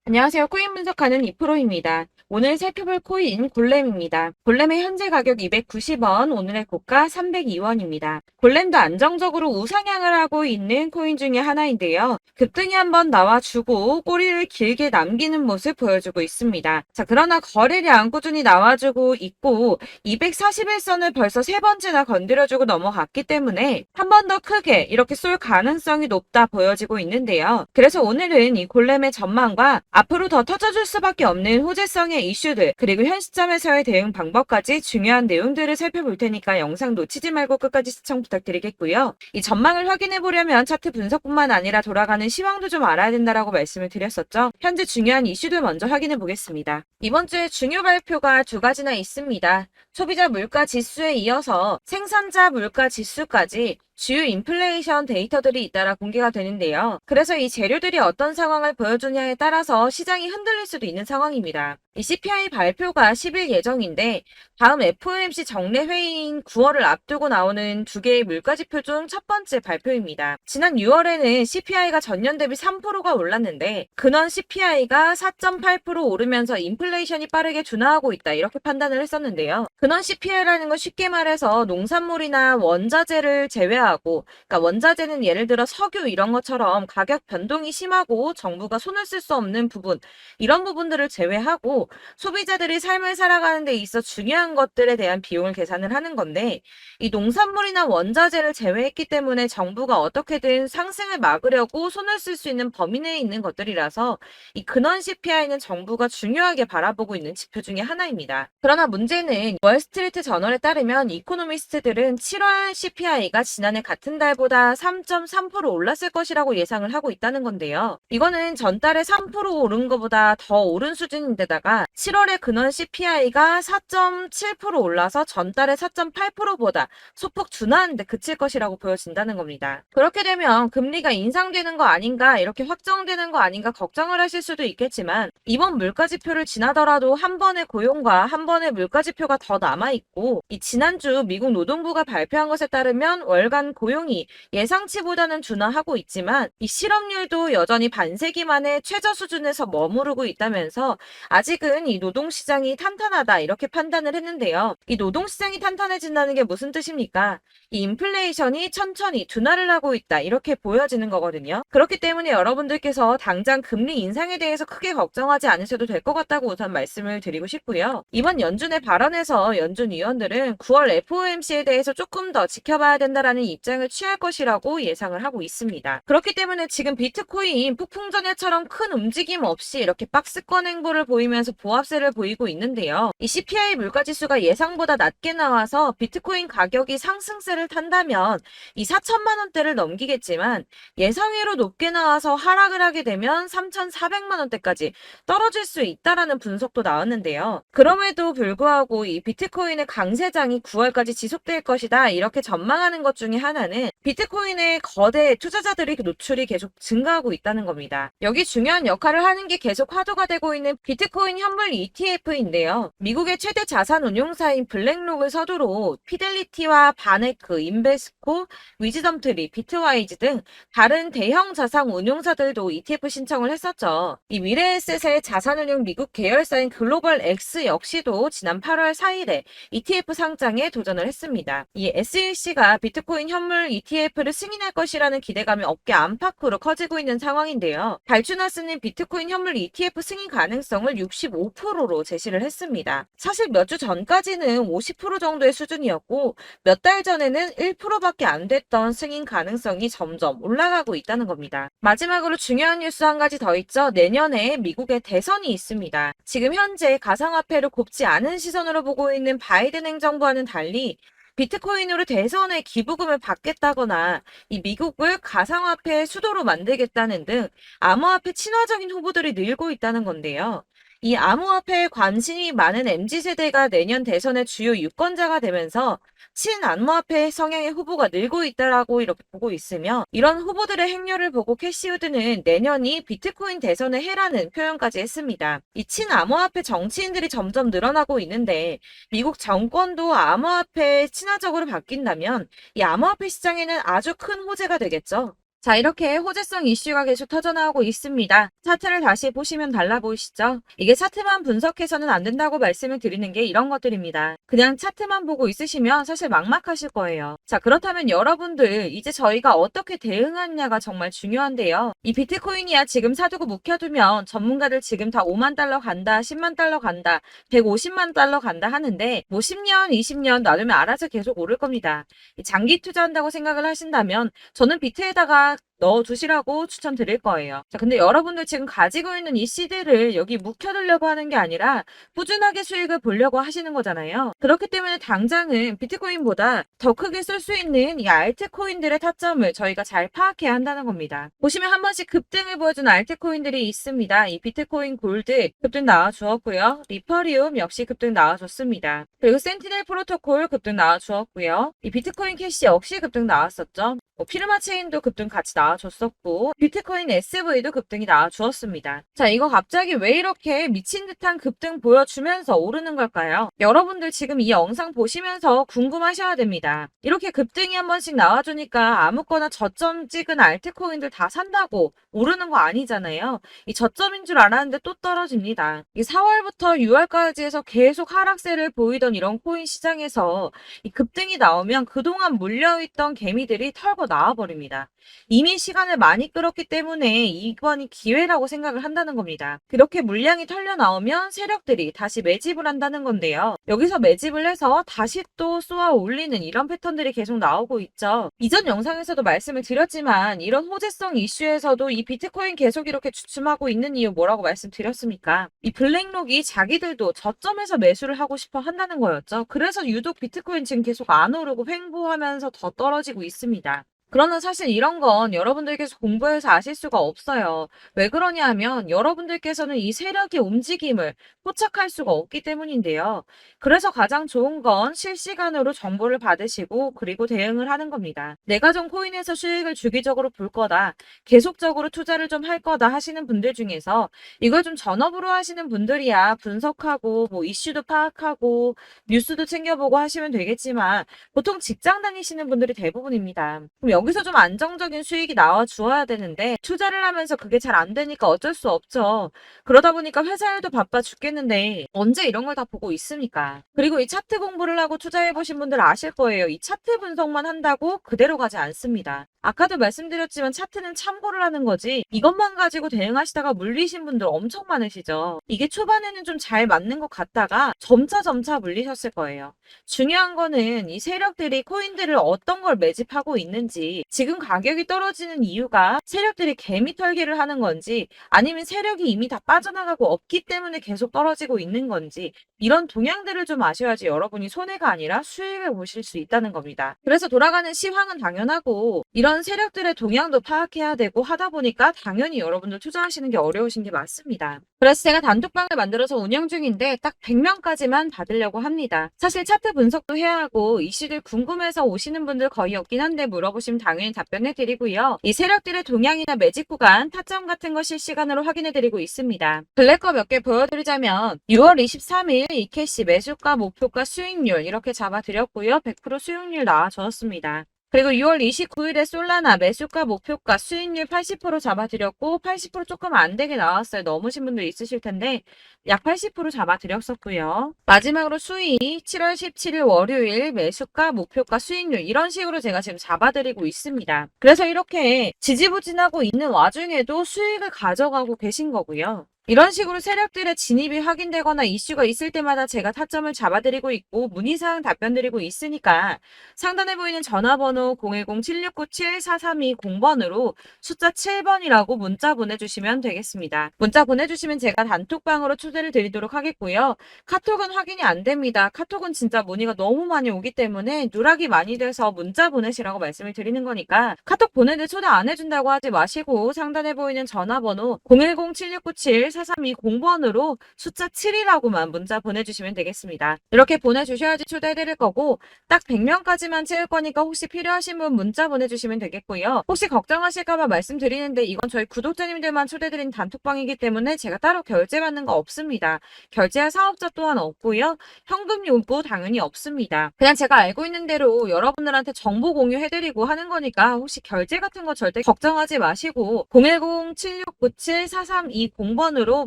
안녕하세요. 코인 분석하는 이프로입니다. 오늘 살펴볼 코인 골렘입니다. 골렘의 현재 가격 290원, 오늘의 고가 302원입니다. 골렘도 안정적으로 우상향을 하고 있는 코인 중에 하나인데요. 급등이 한번 나와주고 꼬리를 길게 남기는 모습 보여주고 있습니다. 자, 그러나 거래량 꾸준히 나와주고 있고 241선을 벌써 세 번째나 건드려주고 넘어갔기 때문에 한 번 더 크게 이렇게 쏠 가능성이 높다 보여지고 있는데요. 그래서 오늘은 이 골렘의 전망과 앞으로 더 터져줄 수밖에 없는 호재성의 이슈들, 그리고 현 시점에서의 대응 방법까지 중요한 내용들을 살펴볼 테니까 영상 놓치지 말고 끝까지 시청 부탁드리겠고요. 이 전망을 확인해 보려면 차트 분석뿐만 아니라 돌아가는 시황도 좀 알아야 된다라고 말씀을 드렸었죠. 현재 중요한 이슈들 먼저 확인해 보겠습니다. 이번 주에 중요 발표가 두 가지나 있습니다. 소비자 물가 지수에 이어서 생산자 물가 지수까지 주요 인플레이션 데이터들이 잇따라 공개가 되는데요. 그래서 이 재료들이 어떤 상황을 보여주냐에 따라서 시장이 흔들릴 수도 있는 상황입니다. 이 CPI 발표가 10일 예정인데 다음 FOMC 정례 회의인 9월을 앞두고 나오는 두 개의 물가지표 중 첫 번째 발표입니다. 지난 6월에는 CPI가 전년 대비 3%가 올랐는데 근원 CPI가 4.8% 오르면서 인플레이션이 빠르게 둔화하고 있다 이렇게 판단을 했었는데요. 근원 CPI라는 건 쉽게 말해서 농산물이나 원자재를 제외하고, 그러니까 원자재는 예를 들어 석유 이런 것처럼 가격 변동이 심하고 정부가 손을 쓸 수 없는 부분, 이런 부분들을 제외하고 소비자들이 삶을 살아가는 데 있어 중요한 것들에 대한 비용을 계산을 하는 건데, 이 농산물이나 원자재를 제외했기 때문에 정부가 어떻게든 상승을 막으려고 손을 쓸 수 있는 범위 내에 있는 것들이라서 이 근원 CPI는 정부가 중요하게 바라보고 있는 지표 중에 하나입니다. 그러나 문제는 월스트리트 저널에 따르면 이코노미스트들은 7월 CPI가 지난해 같은 달보다 3.3% 올랐을 것이라고 예상을 하고 있다는 건데요. 이거는 전달에 3% 오른 것보다 더 오른 수준인데다가 7월에 근원 CPI가 4.7% 올라서 전달에 4.8%보다 소폭 둔화하는데 그칠 것이라고 보여진다는 겁니다. 그렇게 되면 금리가 인상되는 거 아닌가, 이렇게 확정되는 거 아닌가 걱정을 하실 수도 있겠지만 이번 물가지표를 지나더라도 한 번의 고용과 한 번의 물가지표가 더 남아있고, 이 지난주 미국 노동부가 발표한 것에 따르면 월간 고용이 예상치보다는 둔화하고 있지만 이 실업률도 여전히 반세기 만에 최저 수준에서 머무르고 있다면서 아직은 이 노동시장이 탄탄하다 이렇게 판단을 했는데요. 이 노동시장이 탄탄해진다는 게 무슨 뜻입니까? 이 인플레이션이 천천히 둔화를 하고 있다 이렇게 보여지는 거거든요. 그렇기 때문에 여러분들께서 당장 금리 인상에 대해서 크게 걱정하지 않으셔도 될 것 같다고 우선 말씀을 드리고 싶고요. 이번 연준의 발언에서 연준 위원들은 9월 FOMC에 대해서 조금 더 지켜봐야 된다라는 입장을 취할 것이라고 예상을 하고 있습니다. 그렇기 때문에 지금 비트코인 폭풍 전야처럼 큰 움직임 없이 이렇게 박스권 행보를 보이면서 보합세를 보이고 있는데요. 이 CPI 물가지수가 예상보다 낮게 나와서 비트코인 가격이 상승세를 탄다면 이 4천만 원대를 넘기겠지만 예상외로 높게 나와서 하락을 하게 되면 3,400만 원대까지 떨어질 수 있다라는 분석도 나왔는데요. 그럼에도 불구하고 이 비트코인의 강세장이 9월까지 지속될 것이다 이렇게 전망하는 것 중에 하나는 비트코인의 거대 투자자들이 노출이 계속 증가하고 있다는 겁니다. 여기 중요한 역할을 하는 게 계속 화두가 되고 있는 비트코인 현물 ETF인데요. 미국의 최대 자산 운용사인 블랙록을 서두로 피델리티와 바네크, 인베스코, 위즈덤트리, 비트와이즈 등 다른 대형 자산 운용사들도 ETF 신청을 했었죠. 이 미래에셋의 자산운용 미국 계열사인 글로벌 X 역시도 지난 8월 4일에 ETF 상장에 도전을 했습니다. 이 SEC가 비트코인 현물 ETF를 승인할 것이라는 기대감이 업계 안팎으로 커지고 있는 상황인데요. 발주나스는 비트코인 현물 ETF 승인 가능성을 65%로 제시를 했습니다. 사실 몇 주 전까지는 50% 정도의 수준이었고 몇 달 전에는 1%밖에 안 됐던 승인 가능성이 점점 올라가고 있다는 겁니다. 마지막으로 중요한 뉴스 한 가지 더 있죠. 내년에 미국의 대선이 있습니다. 지금 현재 가상화폐를 곱지 않은 시선으로 보고 있는 바이든 행정부와는 달리 비트코인으로 대선에 기부금을 받겠다거나 이 미국을 가상화폐의 수도로 만들겠다는 등 암호화폐 친화적인 후보들이 늘고 있다는 건데요. 이 암호화폐에 관심이 많은 MZ세대가 내년 대선의 주요 유권자가 되면서 친암호화폐 성향의 후보가 늘고 있다라고 이렇게 보고 있으며, 이런 후보들의 행렬을 보고 캐시우드는 내년이 비트코인 대선의 해라는 표현까지 했습니다. 이 친암호화폐 정치인들이 점점 늘어나고 있는데 미국 정권도 암호화폐에 친화적으로 바뀐다면 이 암호화폐 시장에는 아주 큰 호재가 되겠죠. 자, 이렇게 호재성 이슈가 계속 터져나오고 있습니다. 차트를 다시 보시면 달라 보이시죠? 이게 차트만 분석해서는 안 된다고 말씀을 드리는 게 이런 것들입니다. 그냥 차트만 보고 있으시면 사실 막막하실 거예요. 자, 그렇다면 여러분들 이제 저희가 어떻게 대응하느냐가 정말 중요한데요. 이 비트코인이야 지금 사두고 묵혀두면 전문가들 지금 다 5만 달러 간다, 10만 달러 간다, 150만 달러 간다 하는데 뭐 10년, 20년 놔두면 알아서 계속 오를 겁니다. 장기 투자한다고 생각을 하신다면 저는 비트에다가 넣어두시라고 추천드릴 거예요. 자, 근데 여러분들 지금 가지고 있는 이 씨들을 여기 묵혀두려고 하는 게 아니라 꾸준하게 수익을 보려고 하시는 거잖아요. 그렇기 때문에 당장은 비트코인보다 더 크게 쓸 수 있는 이 알트코인들의 타점을 저희가 잘 파악해야 한다는 겁니다. 보시면 한 번씩 급등을 보여준 알트코인들이 있습니다. 이 비트코인 골드 급등 나와주었고요. 리퍼리움 역시 급등 나와줬습니다. 그리고 센티넬 프로토콜 급등 나와주었고요. 이 비트코인 캐시 역시 급등 나왔었죠. 피르마 체인도 급등 같이 나와줬었고 비트코인 SV도 급등이 나와주었습니다. 자, 이거 갑자기 왜 이렇게 미친 듯한 급등 보여주면서 오르는 걸까요? 여러분들 지금 이 영상 보시면서 궁금하셔야 됩니다. 이렇게 급등이 한 번씩 나와주니까 아무거나 저점 찍은 알트코인들 다 산다고 오르는 거 아니잖아요. 이 저점인 줄 알았는데 또 떨어집니다. 이 4월부터 6월까지 해서 계속 하락세를 보이던 이런 코인 시장에서 이 급등이 나오면 그동안 물려있던 개미들이 털고 나와버립니다. 이미 시간을 많이 끌었기 때문에 이번이 기회라고 생각을 한다는 겁니다. 그렇게 물량이 털려 나오면 세력들이 다시 매집을 한다는 건데요. 여기서 매집을 해서 다시 또 쏘아 올리는 이런 패턴들이 계속 나오고 있죠. 이전 영상에서도 말씀을 드렸지만 이런 호재성 이슈에서도 이 비트코인 계속 이렇게 주춤하고 있는 이유 뭐라고 말씀드렸습니까? 이 블랙록이 자기들도 저점에서 매수를 하고 싶어 한다는 거였죠. 그래서 유독 비트코인 지금 계속 안 오르고 횡보하면서 더 떨어지고 있습니다. 그러나 사실 이런 건 여러분들께서 공부해서 아실 수가 없어요. 왜 그러냐 하면 여러분들께서는 이 세력의 움직임을 포착할 수가 없기 때문인데요. 그래서 가장 좋은 건 실시간으로 정보를 받으시고 그리고 대응을 하는 겁니다. 내가 좀 코인에서 수익을 주기적으로 볼 거다. 계속적으로 투자를 좀 할 거다 하시는 분들 중에서 이걸 좀 전업으로 하시는 분들이야 분석하고 뭐 이슈도 파악하고 뉴스도 챙겨보고 하시면 되겠지만 보통 직장 다니시는 분들이 대부분입니다. 그럼 여기서 좀 안정적인 수익이 나와 주어야 되는데 투자를 하면서 그게 잘 안 되니까 어쩔 수 없죠. 그러다 보니까 회사 일도 바빠 죽겠는데 언제 이런 걸 다 보고 있습니까? 그리고 이 차트 공부를 하고 투자해 보신 분들 아실 거예요. 이 차트 분석만 한다고 그대로 가지 않습니다. 아까도 말씀드렸지만 차트는 참고를 하는 거지 이것만 가지고 대응하시다가 물리신 분들 엄청 많으시죠. 이게 초반에는 좀 잘 맞는 것 같다가 점차 물리셨을 거예요. 중요한 거는 이 세력들이 코인들을 어떤 걸 매집하고 있는지 지금 가격이 떨어지는 이유가 세력들이 개미 털기를 하는 건지 아니면 세력이 이미 다 빠져나가고 없기 때문에 계속 떨어지고 있는 건지 이런 동향들을 좀 아셔야지 여러분이 손해가 아니라 수익을 보실 수 있다는 겁니다. 그래서 돌아가는 시황은 당연하고 이런 세력들의 동향도 파악해야 되고 하다 보니까 당연히 여러분들 투자하시는 게 어려우신 게 맞습니다. 그래서 제가 단톡방을 만들어서 운영 중인데 딱 100명까지만 받으려고 합니다. 사실 차트 분석도 해야 하고 이슈들 궁금해서 오시는 분들 거의 없긴 한데 물어보시면 당연히 답변해 드리고요. 이 세력들의 동향이나 매집 구간, 타점 같은 거 실시간으로 확인해 드리고 있습니다. 블랙거 몇 개 보여드리자면 6월 23일 이캐시 매수가, 목표가, 수익률 이렇게 잡아드렸고요. 100% 수익률 나와줬습니다. 그리고 6월 29일에 솔라나 매수가, 목표가, 수익률 80% 잡아드렸고 80% 조금 안 되게 나왔어요. 넘으신 분들 있으실 텐데 약 80% 잡아드렸었고요. 마지막으로 수익 7월 17일 월요일 매수가, 목표가, 수익률 이런 식으로 제가 지금 잡아드리고 있습니다. 그래서 이렇게 지지부진하고 있는 와중에도 수익을 가져가고 계신 거고요. 이런 식으로 세력들의 진입이 확인되거나 이슈가 있을 때마다 제가 타점을 잡아드리고 있고 문의사항 답변드리고 있으니까 상단에 보이는 전화번호 010-7697-4320번으로 숫자 7번이라고 문자 보내주시면 되겠습니다. 문자 보내주시면 제가 단톡방으로 초대를 드리도록 하겠고요. 카톡은 확인이 안 됩니다. 카톡은 진짜 문의가 너무 많이 오기 때문에 누락이 많이 돼서 문자 보내시라고 말씀을 드리는 거니까 카톡 보내는데 초대 안 해준다고 하지 마시고 상단에 보이는 전화번호 010-7697 0997-4320번으로 숫자 7이라고만 문자 보내주시면 되겠습니다. 이렇게 보내주셔야지 초대해드릴 거고 딱 100명까지만 채울 거니까 혹시 필요하신 분 문자 보내주시면 되겠고요. 혹시 걱정하실까봐 말씀드리는데 이건 저희 구독자님들만 초대드린 단톡방이기 때문에 제가 따로 결제받는 거 없습니다. 결제할 사업자 또한 없고요. 현금 요구 당연히 없습니다. 그냥 제가 알고 있는 대로 여러분들한테 정보 공유해드리고 하는 거니까 혹시 결제 같은 거 절대 걱정하지 마시고 010-7697-4320번으로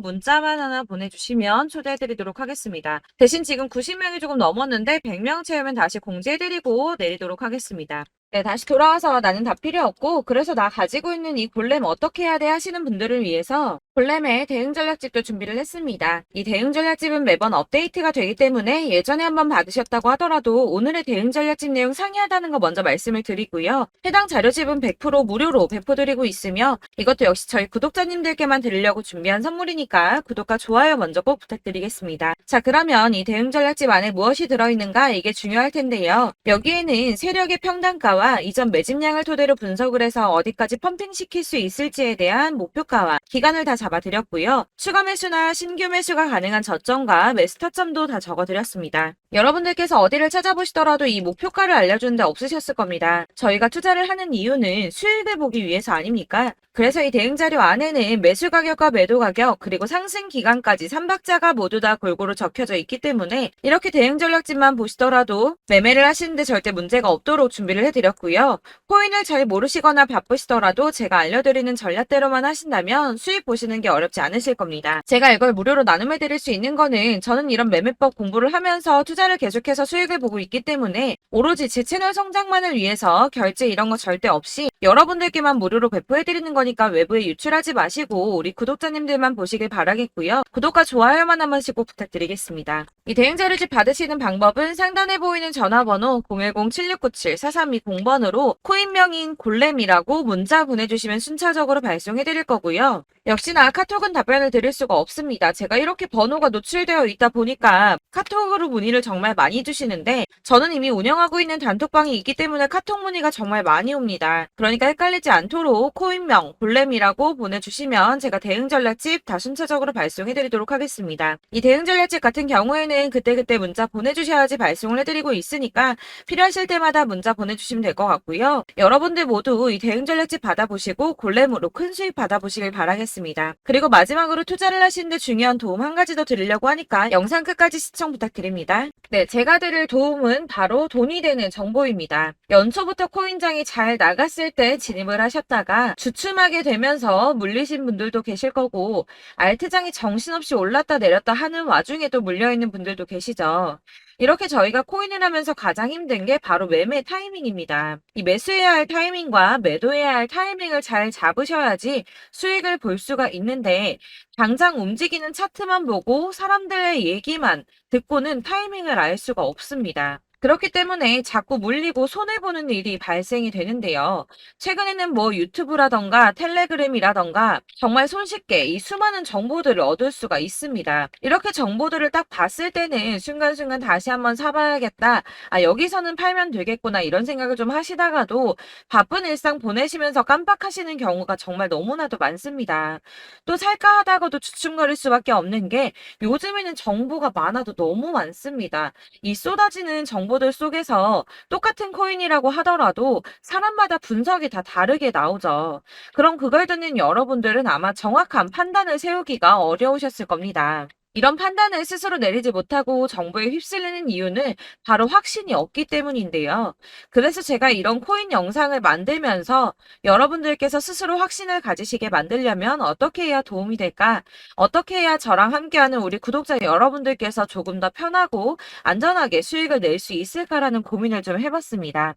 문자만 하나 보내주시면 초대해드리도록 하겠습니다. 대신 지금 90명이 조금 넘었는데 100명 채우면 다시 공지해드리고 내리도록 하겠습니다. 네, 다시 돌아와서 나는 다 필요 없고 그래서 나 가지고 있는 이 골렘 어떻게 해야 돼 하시는 분들을 위해서 골렘의 대응 전략집도 준비를 했습니다. 이 대응 전략집은 매번 업데이트가 되기 때문에 예전에 한번 받으셨다고 하더라도 오늘의 대응 전략집 내용 상이하다는 거 먼저 말씀을 드리고요. 해당 자료집은 100% 무료로 배포드리고 있으며 이것도 역시 저희 구독자님들께만 드리려고 준비한 선물이니까 구독과 좋아요 먼저 꼭 부탁드리겠습니다. 자, 그러면 이 대응 전략집 안에 무엇이 들어있는가 이게 중요할 텐데요. 여기에는 세력의 평단가와 이전 매집량을 토대로 분석을 해서 어디까지 펌핑시킬 수 있을지에 대한 목표가와 기간을 다 잡아드렸고요. 추가 매수나 신규 매수가 가능한 저점과 매수 타점도 다 적어드렸습니다. 여러분들께서 어디를 찾아보시더라도 이 목표가를 알려주는데 없으셨을 겁니다. 저희가 투자를 하는 이유는 수익을 보기 위해서 아닙니까? 그래서 이 대응 자료 안에는 매수 가격과 매도 가격 그리고 상승 기간까지 3박자가 모두 다 골고루 적혀져 있기 때문에 이렇게 대응 전략집만 보시더라도 매매를 하시는데 절대 문제가 없도록 준비를 해드렸고요. 코인을 잘 모르시거나 바쁘시더라도 제가 알려드리는 전략대로만 하신다면 수익 보시는 게 어렵지 않으실 겁니다. 제가 이걸 무료로 나눔해드릴 수 있는 거는 저는 이런 매매법 공부를 하면서 투자를 계속해서 수익을 보고 있기 때문에 오로지 제 채널 성장만을 위해서 결제 이런 거 절대 없이 여러분들께만 무료로 배포해드리는 거니까 외부에 유출하지 마시고 우리 구독자님들만 보시길 바라겠고요. 구독과 좋아요만 한 번씩 꼭 부탁드리겠습니다. 이 대응 자료집 받으시는 방법은 상단에 보이는 전화번호 010-7697-4320번으로 코인명인 골렘이라고 문자 보내주시면 순차적으로 발송해드릴 거고요. 역시나 카톡은 답변을 드릴 수가 없습니다. 제가 이렇게 번호가 노출되어 있다 보니까 카톡으로 문의를 정말 많이 주시는데 저는 이미 운영하고 있는 단톡방이 있기 때문에 카톡 문의가 정말 많이 옵니다. 그러니까 헷갈리지 않도록 코인명 골렘이라고 보내주시면 제가 대응 전략집 다 순차적으로 발송해드리도록 하겠습니다. 이 대응 전략집 같은 경우에는 그때그때 문자 보내주셔야지 발송을 해드리고 있으니까 필요하실 때마다 문자 보내주시면 될 것 같고요. 여러분들 모두 이 대응 전략집 받아보시고 골렘으로 큰 수익 받아보시길 바라겠습니다. 그리고 마지막으로 투자를 하시는데 중요한 도움 한 가지 더 드리려고 하니까 영상 끝까지 시청 부탁드립니다. 네, 제가 드릴 도움은 바로 돈이 되는 정보입니다. 연초부터 코인장이 잘 나갔을 때 진입을 하셨다가 주춤하게 되면서 물리신 분들도 계실 거고 알트장이 정신없이 올랐다 내렸다 하는 와중에도 물려있는 분들도 계시죠. 이렇게 저희가 코인을 하면서 가장 힘든 게 바로 매매 타이밍입니다. 이 매수해야 할 타이밍과 매도해야 할 타이밍을 잘 잡으셔야지 수익을 볼 수가 있는데 당장 움직이는 차트만 보고 사람들의 얘기만 듣고는 타이밍을 알 수가 없습니다. 그렇기 때문에 자꾸 물리고 손해보는 일이 발생이 되는데요. 최근에는 뭐 유튜브라던가 텔레그램이라던가 정말 손쉽게 이 수많은 정보들을 얻을 수가 있습니다. 이렇게 정보들을 딱 봤을 때는 순간순간 다시 한번 사봐야겠다. 아, 여기서는 팔면 되겠구나 이런 생각을 좀 하시다가도 바쁜 일상 보내시면서 깜빡하시는 경우가 정말 너무나도 많습니다. 또 살까 하다가도 주춤거릴 수밖에 없는 게 요즘에는 정보가 많아도 너무 많습니다. 이 쏟아지는 정보들 속에서 똑같은 코인이라고 하더라도 사람마다 분석이 다 다르게 나오죠. 그럼 그걸 듣는 여러분들은 아마 정확한 판단을 세우기가 어려우셨을 겁니다. 이런 판단을 스스로 내리지 못하고 정보에 휩쓸리는 이유는 바로 확신이 없기 때문인데요. 그래서 제가 이런 코인 영상을 만들면서 여러분들께서 스스로 확신을 가지시게 만들려면 어떻게 해야 도움이 될까? 어떻게 해야 저랑 함께하는 우리 구독자 여러분들께서 조금 더 편하고 안전하게 수익을 낼 수 있을까라는 고민을 좀 해봤습니다.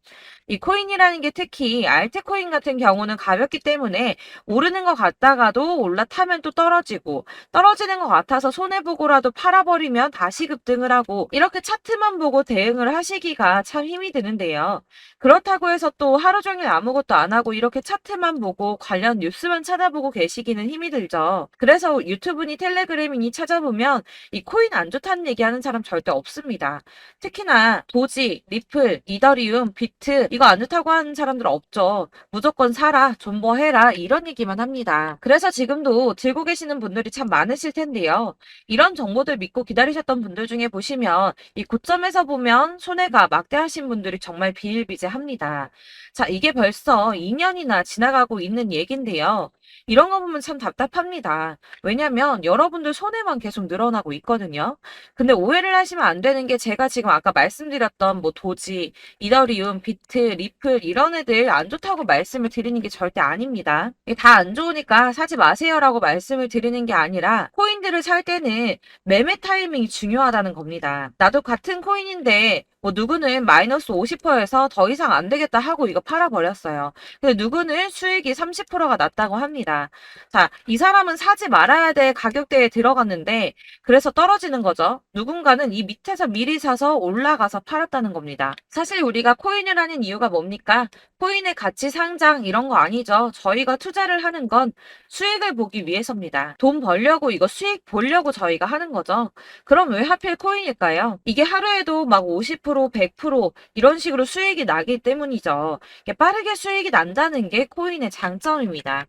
이 코인이라는 게 특히 알트코인 같은 경우는 가볍기 때문에 오르는 것 같다가도 올라타면 또 떨어지고 떨어지는 것 같아서 손해보고 보고라도 팔아버리면 다시 급등을 하고 이렇게 차트만 보고 대응을 하시기가 참 힘이 드는데요. 그렇다고 해서 또 하루 종일 아무것도 안 하고 이렇게 차트만 보고 관련 뉴스만 찾아보고 계시기는 힘이 들죠. 그래서 유튜브니 텔레그램이니 찾아보면 이 코인 안 좋다는 얘기하는 사람 절대 없습니다. 특히나 도지, 리플, 이더리움, 비트 이거 안 좋다고 하는 사람들 없죠. 무조건 사라, 존버해라 이런 얘기만 합니다. 그래서 지금도 들고 계시는 분들이 참 많으실 텐데요. 이런 정보들 믿고 기다리셨던 분들 중에 보시면 이 고점에서 보면 손해가 막대하신 분들이 정말 비일비재합니다. 자, 이게 벌써 2년이나 지나가고 있는 얘긴데요. 이런 거 보면 참 답답합니다. 왜냐면 여러분들 손해만 계속 늘어나고 있거든요. 근데 오해를 하시면 안 되는 게 제가 지금 아까 말씀드렸던 뭐 도지, 이더리움, 비트, 리플 이런 애들 안 좋다고 말씀을 드리는 게 절대 아닙니다. 다 안 좋으니까 사지 마세요라고 말씀을 드리는 게 아니라 코인들을 살 때는 매매 타이밍이 중요하다는 겁니다. 나도 같은 코인인데 뭐 누구는 마이너스 50%에서 더 이상 안 되겠다 하고 이거 팔아버렸어요. 근데 누구는 수익이 30%가 났다고 합니다. 자, 이 사람은 사지 말아야 될 가격대에 들어갔는데 그래서 떨어지는 거죠. 누군가는 이 밑에서 미리 사서 올라가서 팔았다는 겁니다. 사실 우리가 코인을 하는 이유가 뭡니까? 코인의 가치 상장 이런 거 아니죠. 저희가 투자를 하는 건 수익을 보기 위해서입니다. 돈 벌려고 이거 수익 보려고 저희가 하는 거죠. 그럼 왜 하필 코인일까요? 이게 하루에도 막 50%, 100% 이런 식으로 수익이 나기 때문이죠. 이게 빠르게 수익이 난다는 게 코인의 장점입니다.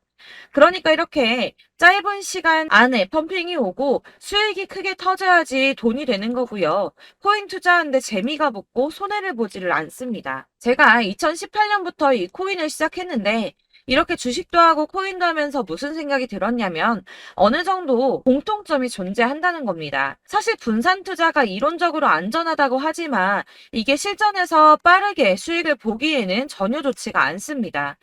그러니까 이렇게 짧은 시간 안에 펌핑이 오고 수익이 크게 터져야지 돈이 되는 거고요. 코인 투자하는데 재미가 붙고 손해를 보지를 않습니다. 제가 2018년부터 이 코인을 시작했는데 이렇게 주식도 하고 코인도 하면서 무슨 생각이 들었냐면 어느 정도 공통점이 존재한다는 겁니다. 사실 분산 투자가 이론적으로 안전하다고 하지만 이게 실전에서 빠르게 수익을 보기에는 전혀 좋지가 않습니다.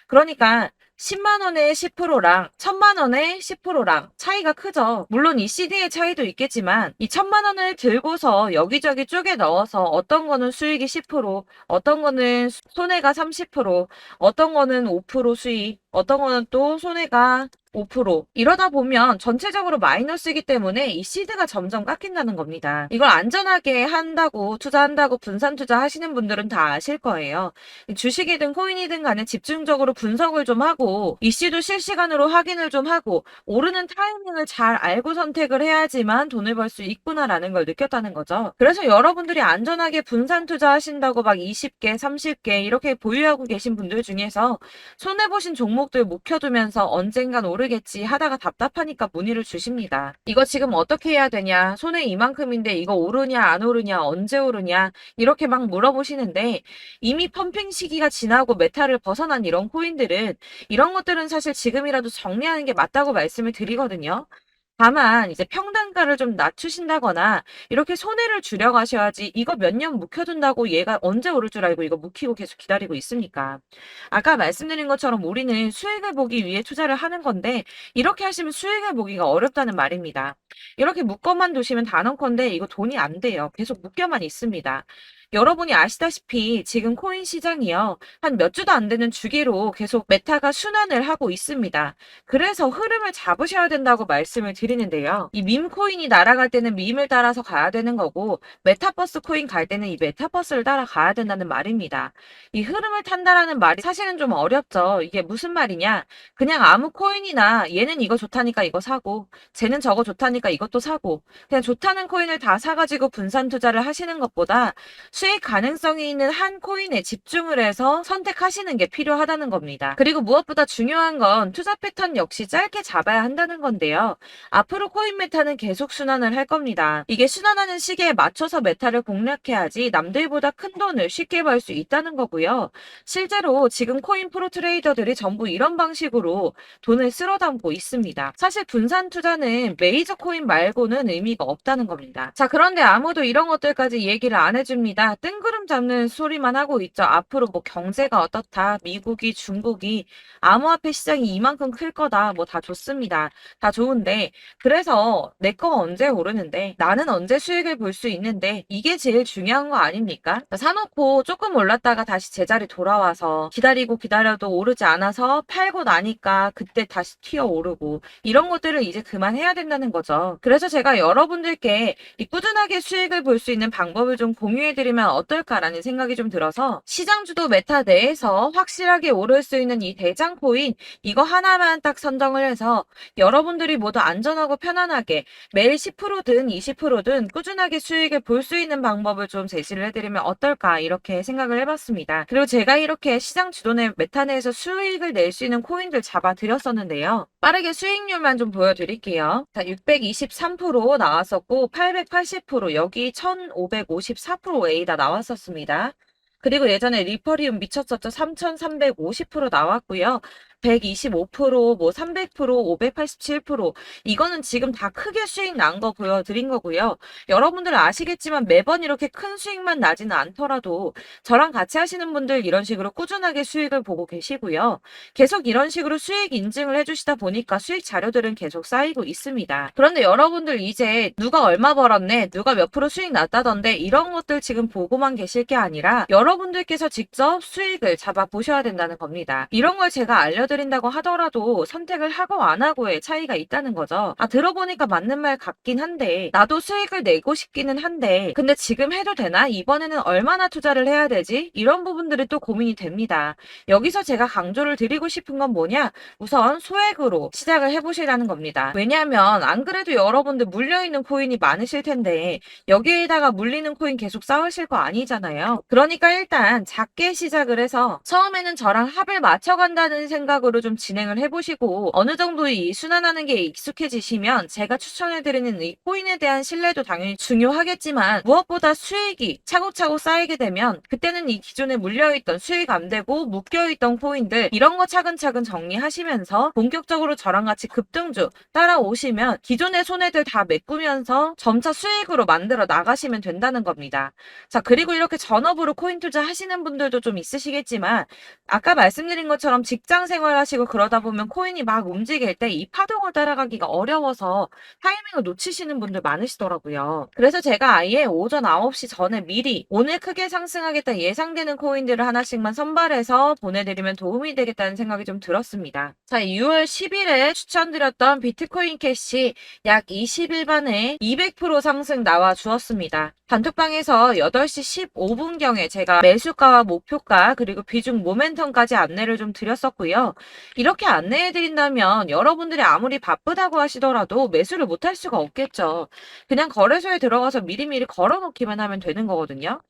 그러니까 10만 원에 10%랑 1000만 원에 10%랑 차이가 크죠. 물론 이 CD의 차이도 있겠지만 이 1000만 원을 들고서 여기저기 쪼개 넣어서 어떤 거는 수익이 10%, 어떤 거는 손해가 30%, 어떤 거는 5% 수익, 어떤 거는 또 손해가 5% 이러다 보면 전체적으로 마이너스이기 때문에 이 시드가 점점 깎인다는 겁니다. 이걸 안전하게 한다고 투자한다고 분산 투자하시는 분들은 다 아실 거예요. 주식이든 코인이든 간에 집중적으로 분석을 좀 하고 이슈도 실시간으로 확인을 좀 하고 오르는 타이밍을 잘 알고 선택을 해야지만 돈을 벌 수 있구나라는 걸 느꼈다는 거죠. 그래서 여러분들이 안전하게 분산 투자하신다고 막 20개, 30개 이렇게 보유하고 계신 분들 중에서 손해보신 종목들 묵혀두면서 언젠간 오르겠지 하다가 답답하니까 문의를 주십니다. 이거 지금 어떻게 해야 되냐? 손해 이만큼인데 이거 오르냐 안 오르냐 언제 오르냐 이렇게 막 물어보시는데 이미 펌핑 시기가 지나고 메타를 벗어난 이런 코인들은 이런 것들은 사실 지금이라도 정리하는 게 맞다고 말씀을 드리거든요. 다만 이제 평단가를 좀 낮추신다거나 이렇게 손해를 줄여가셔야지 이거 몇 년 묵혀둔다고 얘가 언제 오를 줄 알고 이거 묵히고 계속 기다리고 있습니까? 아까 말씀드린 것처럼 우리는 수익을 보기 위해 투자를 하는 건데 이렇게 하시면 수익을 보기가 어렵다는 말입니다. 이렇게 묶어만 두시면 단언컨대 이거 돈이 안 돼요. 계속 묶여만 있습니다. 여러분이 아시다시피 지금 코인 시장이요. 한 몇 주도 안 되는 주기로 계속 메타가 순환을 하고 있습니다. 그래서 흐름을 잡으셔야 된다고 말씀을 드리는데요. 이 밈 코인이 날아갈 때는 밈을 따라서 가야 되는 거고 메타버스 코인 갈 때는 이 메타버스를 따라가야 된다는 말입니다. 이 흐름을 탄다라는 말이 사실은 좀 어렵죠. 이게 무슨 말이냐? 그냥 아무 코인이나 얘는 이거 좋다니까 이거 사고 쟤는 저거 좋다니까 이것도 사고 그냥 좋다는 코인을 다 사가지고 분산 투자를 하시는 것보다 수익 가능성이 있는 한 코인에 집중을 해서 선택하시는 게 필요하다는 겁니다. 그리고 무엇보다 중요한 건 투자 패턴 역시 짧게 잡아야 한다는 건데요. 앞으로 코인 메타는 계속 순환을 할 겁니다. 이게 순환하는 시기에 맞춰서 메타를 공략해야지 남들보다 큰 돈을 쉽게 벌 수 있다는 거고요. 실제로 지금 코인 프로 트레이더들이 전부 이런 방식으로 돈을 쓸어 담고 있습니다. 사실 분산 투자는 메이저 코인 말고는 의미가 없다는 겁니다. 자, 그런데 아무도 이런 것들까지 얘기를 안 해줍니다. 아니라 뜬구름 잡는 소리만 하고 있죠. 앞으로 뭐 경제가 어떻다, 미국이, 중국이, 암호화폐 시장이 이만큼 클 거다, 뭐 다 좋습니다. 다 좋은데, 그래서 내 거가 언제 오르는데, 나는 언제 수익을 볼 수 있는데, 이게 제일 중요한 거 아닙니까? 사놓고 조금 올랐다가 다시 제자리 돌아와서 기다리고 기다려도 오르지 않아서 팔고 나니까 그때 다시 튀어 오르고, 이런 것들을 이제 그만해야 된다는 거죠. 그래서 제가 여러분들께 이 꾸준하게 수익을 볼 수 있는 방법을 좀 공유해드리면 어떨까라는 생각이 좀 들어서 시장주도 메타 내에서 확실하게 오를 수 있는 이 대장 코인 이거 하나만 딱 선정을 해서 여러분들이 모두 안전하고 편안하게 매일 10%든 20%든 꾸준하게 수익을 볼 수 있는 방법을 좀 제시를 해드리면 어떨까 이렇게 생각을 해봤습니다. 그리고 제가 이렇게 시장 주도내 메타 내에서 수익을 낼 수 있는 코인들 잡아드렸었는데요. 빠르게 수익률만 좀 보여드릴게요. 자, 623% 나왔었고 880% 여기 1554%A다 나왔었습니다. 그리고 예전에 리퍼리움 미쳤었죠. 3350% 나왔고요. 125%, 뭐 300%, 587%. 이거는 지금 다 크게 수익 난 거 보여드린 거고요. 여러분들은 아시겠지만 매번 이렇게 큰 수익만 나지는 않더라도 저랑 같이 하시는 분들 이런 식으로 꾸준하게 수익을 보고 계시고요. 계속 이런 식으로 수익 인증을 해주시다 보니까 수익 자료들은 계속 쌓이고 있습니다. 그런데 여러분들 이제 누가 얼마 벌었네, 누가 몇 프로 수익 났다던데 이런 것들 지금 보고만 계실 게 아니라 여러분들께서 직접 수익을 잡아 보셔야 된다는 겁니다. 이런 걸 제가 알려드린다고 하더라도 선택을 하고 안 하고의 차이가 있다는 거죠. 들어보니까 맞는 말 같긴 한데 나도 수익을 내고 싶기는 한데 근데 지금 해도 되나? 이번에는 얼마나 투자를 해야 되지? 이런 부분들이 또 고민이 됩니다. 여기서 제가 강조를 드리고 싶은 건 뭐냐? 우선 소액으로 시작을 해보시라는 겁니다. 왜냐하면 안 그래도 여러분들 물려있는 코인이 많으실 텐데 여기에다가 물리는 코인 계속 쌓으실 거 아니잖아요. 그러니까 일단 작게 시작을 해서 처음에는 저랑 합을 맞춰간다는 생각으로 좀 진행을 해보시고 어느 정도 이 순환하는 게 익숙해지시면 제가 추천해드리는 이 코인에 대한 신뢰도 당연히 중요하겠지만 무엇보다 수익이 차곡차곡 쌓이게 되면 그때는 이 기존에 물려있던 수익 안 되고 묶여있던 코인들 이런 거 차근차근 정리하시면서 본격적으로 저랑 같이 급등주 따라오시면 기존의 손해들 다 메꾸면서 점차 수익으로 만들어 나가시면 된다는 겁니다. 자, 그리고 이렇게 전업으로 코인 투자 하시는 분들도 좀 있으시겠지만 아까 말씀드린 것처럼 직장 생활하시고 그러다 보면 코인이 막 움직일 때 이 파동을 따라가기가 어려워서 타이밍을 놓치시는 분들 많으시더라고요. 그래서 제가 아예 오전 9시 전에 미리 오늘 크게 상승하겠다 예상되는 코인들을 하나씩만 선발해서 보내드리면 도움이 되겠다는 생각이 좀 들었습니다. 자, 6월 10일에 추천드렸던 비트코인 캐시 약 20일 만에 200% 상승 나와 주었습니다. 단톡방에서 8시 15분경에 제가 매수가와 목표가 그리고 비중 모멘텀까지 안내를 좀 드렸었고요. 이렇게 안내해드린다면 여러분들이 아무리 바쁘다고 하시더라도 매수를 못할 수가 없겠죠. 그냥 거래소에 들어가서 미리미리 걸어놓기만 하면 되는 거거든요.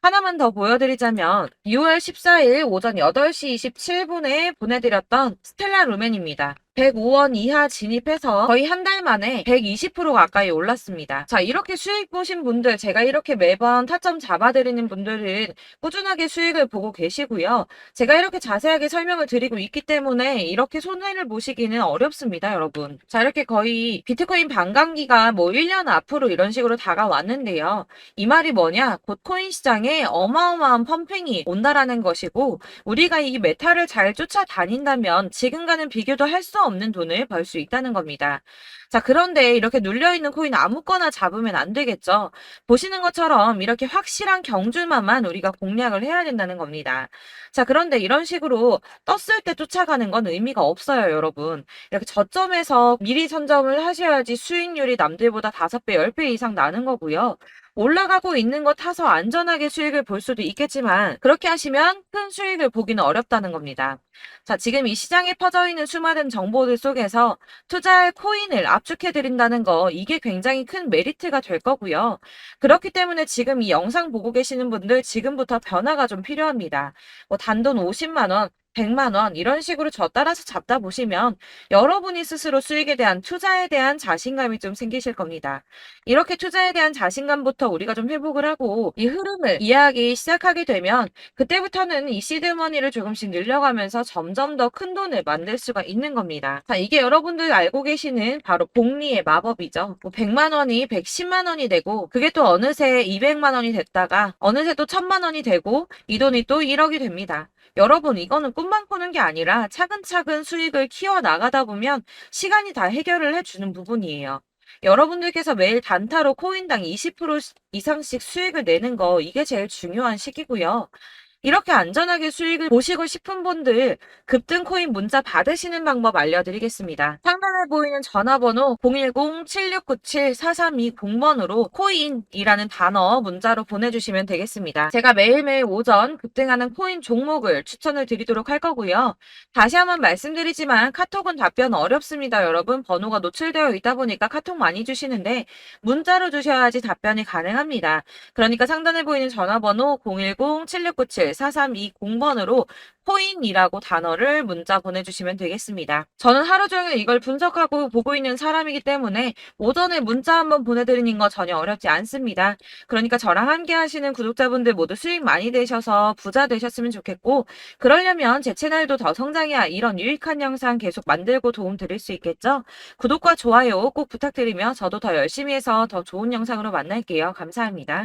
하나만 더 보여드리자면 6월 14일 오전 8시 27분에 보내드렸던 스텔라 루멘입니다. 105원 이하 진입해서 거의 한 달 만에 120% 가까이 올랐습니다. 자, 이렇게 수익 보신 분들, 제가 이렇게 매번 타점 잡아드리는 분들은 꾸준하게 수익을 보고 계시고요. 제가 이렇게 자세하게 설명을 드리고 있기 때문에 이렇게 손해를 보시기는 어렵습니다, 여러분. 자, 이렇게 거의 비트코인 반감기가 뭐 1년 앞으로 이런 식으로 다가왔는데요. 이 말이 뭐냐? 곧 코인 시장에 어마어마한 펌핑이 온다라는 것이고 우리가 이 메타를 잘 쫓아다닌다면 지금과는 비교도 할 수 없는 돈을 벌 수 있다는 겁니다. 자, 그런데 이렇게 눌려있는 코인 아무거나 잡으면 안 되겠죠. 보시는 것처럼 이렇게 확실한 경주만만 우리가 공략을 해야 된다는 겁니다. 자, 그런데 이런 식으로 떴을 때 쫓아가는 건 의미가 없어요, 여러분. 이렇게 저점에서 미리 선점을 하셔야지 수익률이 남들보다 5배, 10배 이상 나는 거고요. 올라가고 있는 거 타서 안전하게 수익을 볼 수도 있겠지만 그렇게 하시면 큰 수익을 보기는 어렵다는 겁니다. 자, 지금 이 시장에 퍼져 있는 수많은 정보들 속에서 투자할 코인을 압축해드린다는 거 이게 굉장히 큰 메리트가 될 거고요. 그렇기 때문에 지금 이 영상 보고 계시는 분들 지금부터 변화가 좀 필요합니다. 뭐 단돈 50만 원, 100만 원 이런 식으로 저 따라서 잡다 보시면 여러분이 스스로 수익에 대한 투자에 대한 자신감이 좀 생기실 겁니다. 이렇게 투자에 대한 자신감부터 우리가 좀 회복을 하고 이 흐름을 이해하기 시작하게 되면 그때부터는 이 시드머니를 조금씩 늘려가면서 점점 더 큰 돈을 만들 수가 있는 겁니다. 자, 이게 여러분들 알고 계시는 바로 복리의 마법이죠. 뭐 100만 원이 110만 원이 되고 그게 또 어느새 200만 원이 됐다가 어느새 또 1000만 원이 되고 이 돈이 또 1억이 됩니다. 여러분, 이거는 꿈만 꾸는 게 아니라 차근차근 수익을 키워 나가다 보면 시간이 다 해결을 해주는 부분이에요. 여러분들께서 매일 단타로 코인당 20% 이상씩 수익을 내는 거, 이게 제일 중요한 시기고요. 이렇게 안전하게 수익을 보시고 싶은 분들 급등 코인 문자 받으시는 방법 알려드리겠습니다. 상단에 보이는 전화번호 010-7697-4320번으로 코인이라는 단어 문자로 보내주시면 되겠습니다. 제가 매일매일 오전 급등하는 코인 종목을 추천을 드리도록 할 거고요. 다시 한번 말씀드리지만 카톡은 답변 어렵습니다. 여러분, 번호가 노출되어 있다 보니까 카톡 많이 주시는데 문자로 주셔야지 답변이 가능합니다. 그러니까 상단에 보이는 전화번호 010-7697-4320번으로 코인이라고 단어를 문자 보내주시면 되겠습니다. 저는 하루 종일 이걸 분석하고 보고 있는 사람이기 때문에 오전에 문자 한번 보내드리는 거 전혀 어렵지 않습니다. 그러니까 저랑 함께 하시는 구독자분들 모두 수익 많이 되셔서 부자 되셨으면 좋겠고, 그러려면 제 채널도 더 성장해야 이런 유익한 영상 계속 만들고 도움 드릴 수 있겠죠? 구독과 좋아요 꼭 부탁드리며 저도 더 열심히 해서 더 좋은 영상으로 만날게요. 감사합니다.